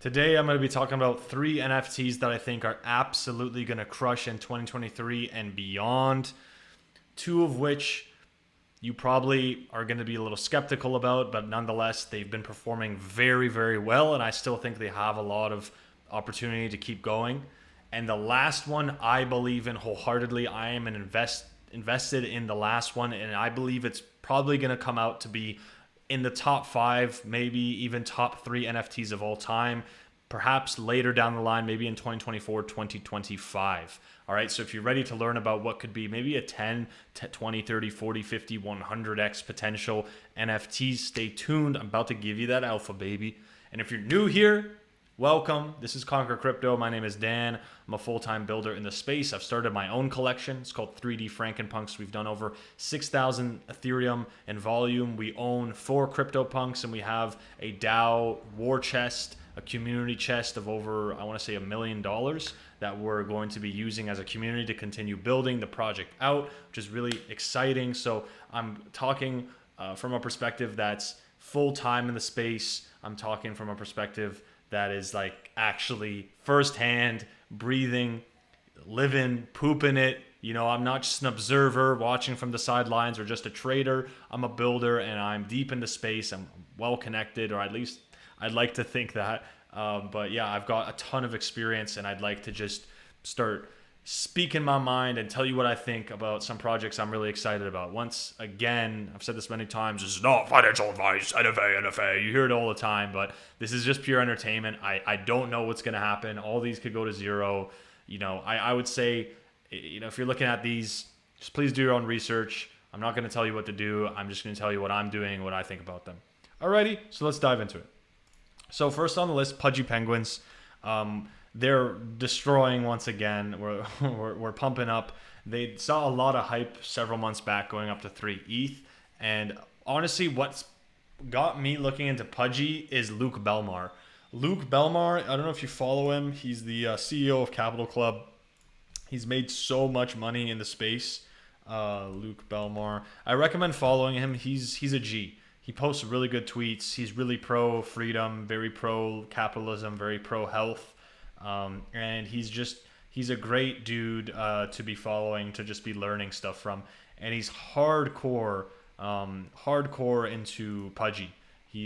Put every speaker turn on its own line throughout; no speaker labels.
Today, I'm going to be talking about 3 NFTs that I think are absolutely going to crush in 2023 and beyond. 2 of which you probably are going to be a little skeptical about, but nonetheless, they've been performing very, very well, and I still think they have a lot of opportunity to keep going. And the last one, I believe in wholeheartedly. I am invested in the last one, and I believe it's probably going to come out to be in the top 5, maybe even top 3 NFTs of all time, perhaps later down the line, maybe in 2024, 2025. All right, so if you're ready to learn about what could be maybe a 10, 20, 30, 40, 50, 100x potential NFTs, stay tuned. I'm about to give you that alpha, baby. And if you're new here, welcome. This is Conquer Crypto. My name is Dan. I'm a full-time builder in the space. I've started my own collection. It's called 3D Frankenpunks. We've done over 6,000 Ethereum in volume. We own 4 CryptoPunks, and we have a DAO war chest, a community chest of over, I want to say, $1 million that we're going to be using as a community to continue building the project out, which is really exciting. So I'm talking from a perspective that's full-time in the space. I'm talking from a perspective that is like actually firsthand, breathing, living, pooping it. You know, I'm not just an observer watching from the sidelines or just a trader. I'm a builder and I'm deep into space. I'm well connected, or at least I'd like to think that. But yeah, I've got a ton of experience, and I'd like to just start speaking my mind and tell you what I think about some projects I'm really excited about. Once again, I've said this many times, this is not financial advice, NFA. You hear it all the time, but this is just pure entertainment. I don't know what's going to happen. All these could go to zero. You know, I would say, you know, if you're looking at these, just please do your own research. I'm not going to tell you what to do. I'm just going to tell you what I'm doing, what I think about them. Alrighty, so let's dive into it. So first on the list, Pudgy Penguins. They're destroying once again. We're pumping up. They saw a lot of hype several months back going up to 3 ETH. And honestly, what's got me looking into Pudgy is Luke Belmar. Luke Belmar, I don't know if you follow him. He's the CEO of Capital Club. He's made so much money in the space. Luke Belmar. I recommend following him. He's a G. He posts really good tweets. He's really pro freedom, very pro capitalism, very pro health. And he's a great dude to be following, to just be learning stuff from. And he's hardcore into Pudgy.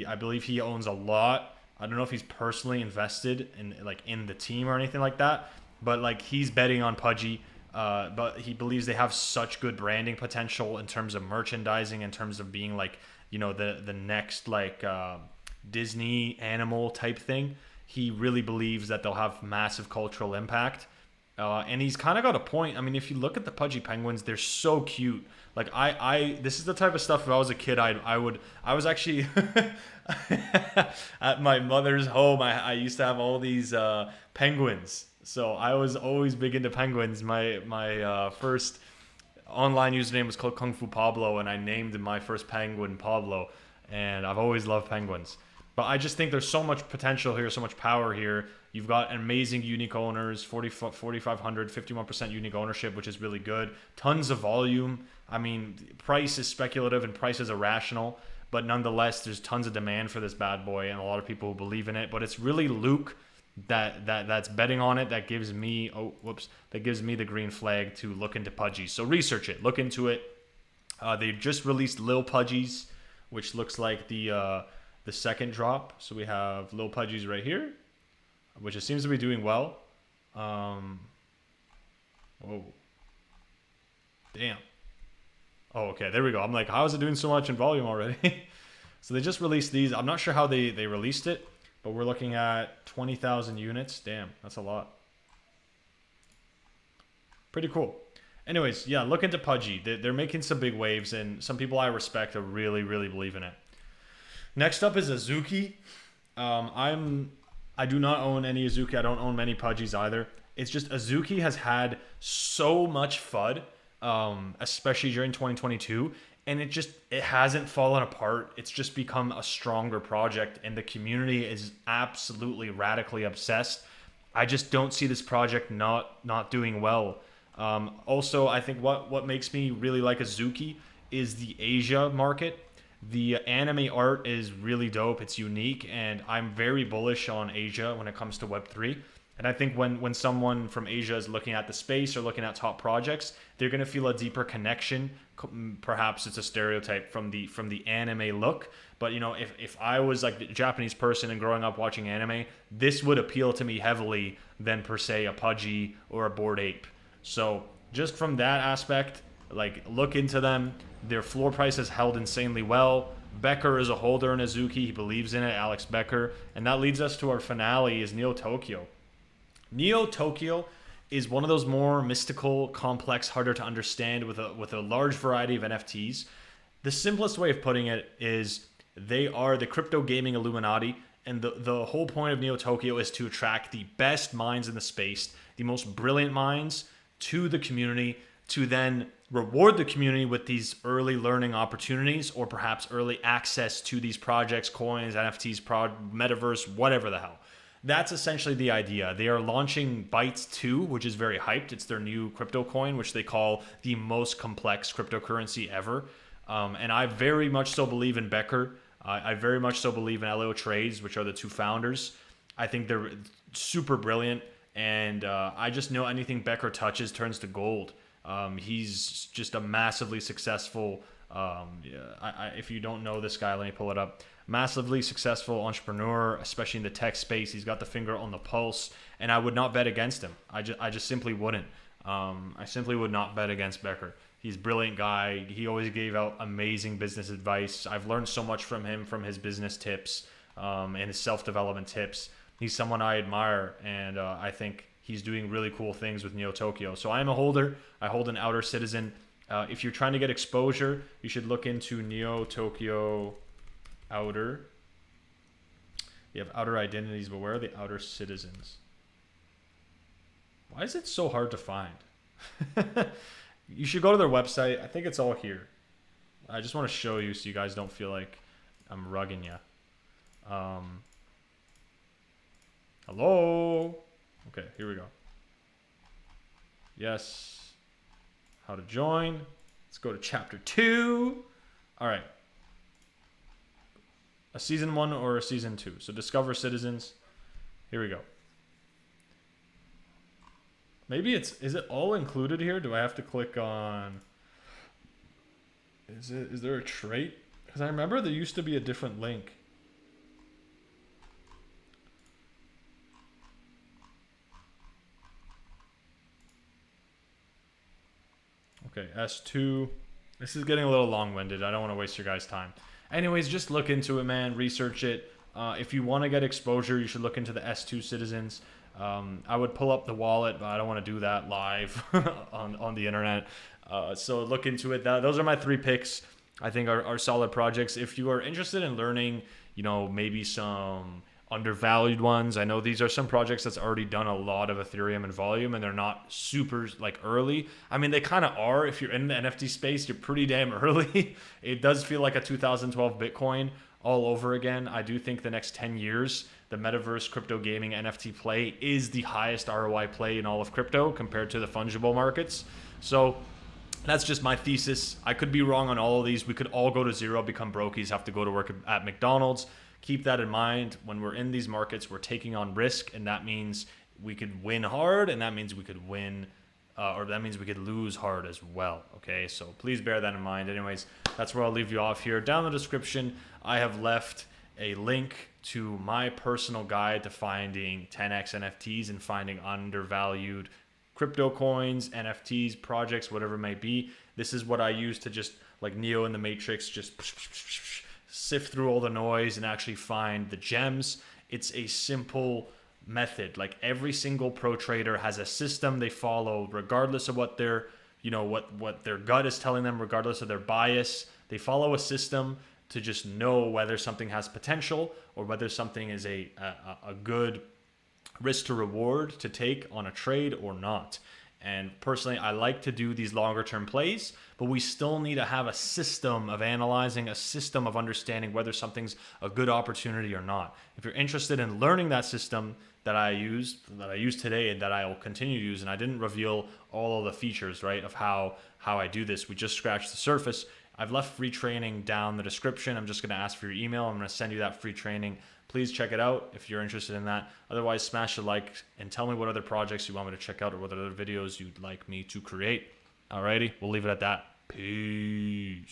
I believe he owns a lot. I don't know if he's personally invested in the team or anything like that, but like he's betting on Pudgy. But he believes they have such good branding potential in terms of merchandising, in terms of being like, you know, the next like Disney animal type thing. He really believes that they'll have massive cultural impact. And he's kind of got a point. I mean, if you look at the Pudgy Penguins, they're so cute. Like this is the type of stuff, if I was a kid, I was actually at my mother's home. I used to have all these penguins. So I was always big into penguins. My first online username was called Kung Fu Pablo, and I named my first penguin Pablo. And I've always loved penguins. But I just think there's so much potential here, so much power here. You've got amazing unique owners, 4,500, 51% unique ownership, which is really good. Tons of volume. I mean, price is speculative and price is irrational, but nonetheless, there's tons of demand for this bad boy and a lot of people who believe in it. But it's really Luke that's betting on it that gives me the green flag to look into Pudgy. So research it, look into it. They just released Lil Pudgies, which looks like the second drop. So we have Lil Pudgies right here, which it seems to be doing well. Whoa. Damn. Oh, okay. There we go. I'm like, how is it doing so much in volume already? So they just released these. I'm not sure how they released it, but we're looking at 20,000 units. Damn, that's a lot. Pretty cool. Anyways, yeah, look into Pudgy. They're making some big waves, and some people I respect are really, really believe in it. Next up is Azuki. I do not own any Azuki. I don't own many Pudgies either. It's just Azuki has had so much FUD, especially during 2022, and it hasn't fallen apart. It's just become a stronger project, and the community is absolutely radically obsessed. I just don't see this project not doing well. Also, I think what makes me really like Azuki is the Asia market. The anime art is really dope. It's unique, and I'm very bullish on Asia when it comes to Web3. And I think when someone from Asia is looking at the space or looking at top projects, they're going to feel a deeper connection. Perhaps it's a stereotype from the anime look, but you know, if I was like a Japanese person and growing up watching anime, this would appeal to me heavily than per se a Pudgy or a Bored Ape. So just from that aspect, like look into them. Their floor price has held insanely well. Becker is a holder in Azuki. He believes in it, Alex Becker. And that leads us to our finale is NeoTokyo. NeoTokyo is one of those more mystical, complex, harder to understand with a large variety of NFTs. The simplest way of putting it is they are the crypto gaming Illuminati, and the whole point of NeoTokyo is to attract the best minds in the space, the most brilliant minds to the community, to then reward the community with these early learning opportunities or perhaps early access to these projects, coins, NFTs, metaverse, whatever the hell. That's essentially the idea. They are launching Bytes 2, which is very hyped. It's their new crypto coin, which they call the most complex cryptocurrency ever. And I very much so believe in Becker. I very much so believe in LO Trades, which are the two founders. I think they're super brilliant. And I just know anything Becker touches turns to gold. He's just a massively successful, if you don't know this guy, let me pull it up. Massively successful entrepreneur, especially in the tech space. He's got the finger on the pulse, and I would not bet against him. I just simply wouldn't. I simply would not bet against Becker. He's a brilliant guy. He always gave out amazing business advice. I've learned so much from him, from his business tips and his self-development tips. He's someone I admire, and I think he's doing really cool things with NeoTokyo. So I'm a holder. I hold an Outer Citizen. If you're trying to get exposure, you should look into NeoTokyo Outer. You have Outer Identities, but where are the Outer Citizens? Why is it so hard to find? You should go to their website. I think it's all here. I just want to show you so you guys don't feel like I'm rugging you. Hello? Okay, here we go. Yes. How to join. Let's go to chapter 2. All right. A season 1 or a season 2. So discover citizens. Here we go. Maybe is it all included here? Do I have to click on, is there a trait? Because I remember there used to be a different link. Okay, S2. This is getting a little long-winded. I don't want to waste your guys' time. Anyways, just look into it, man. Research it. If you want to get exposure, you should look into the S2 citizens. I would pull up the wallet, but I don't want to do that live on the internet. So look into it. Those are my 3 picks. I think are solid projects. If you are interested in learning, you know, maybe some undervalued ones. I know these are some projects that's already done a lot of Ethereum and volume, and they're not super like early. I mean, they kind of are. If you're in the NFT space, you're pretty damn early. It does feel like a 2012 Bitcoin all over again. I do think the next 10 years, the metaverse crypto gaming NFT play is the highest ROI play in all of crypto compared to the fungible markets. So that's just my thesis. I could be wrong on all of these. We could all go to zero, become brokies, have to go to work at McDonald's. Keep that in mind. When we're in these markets, we're taking on risk, and that means we could win hard, and that means we could win, or that means we could lose hard as well. Okay, so please bear that in mind. Anyways, that's where I'll leave you off here. Down in the description, I have left a link to my personal guide to finding 10x NFTs and finding undervalued crypto coins, NFTs, projects, whatever it may be. This is what I use to just, like Neo in the Matrix, just sift through all the noise and actually find the gems. It's a simple method. Like every single pro trader has a system they follow, regardless of what their, you know, what their gut is telling them, regardless of their bias. They follow a system to just know whether something has potential or whether something is a good risk to reward to take on a trade or not. And personally, I like to do these longer term plays, but we still need to have a system of analyzing, a system of understanding whether something's a good opportunity or not. If you're interested in learning that system that I use today and that I will continue to use, and I didn't reveal all of the features, right, of how I do this. We just scratched the surface. I've left free training down the description. I'm just going to ask for your email. I'm going to send you that free training. Please check it out if you're interested in that. Otherwise, smash a like and tell me what other projects you want me to check out or what other videos you'd like me to create. Alrighty, we'll leave it at that. Peace.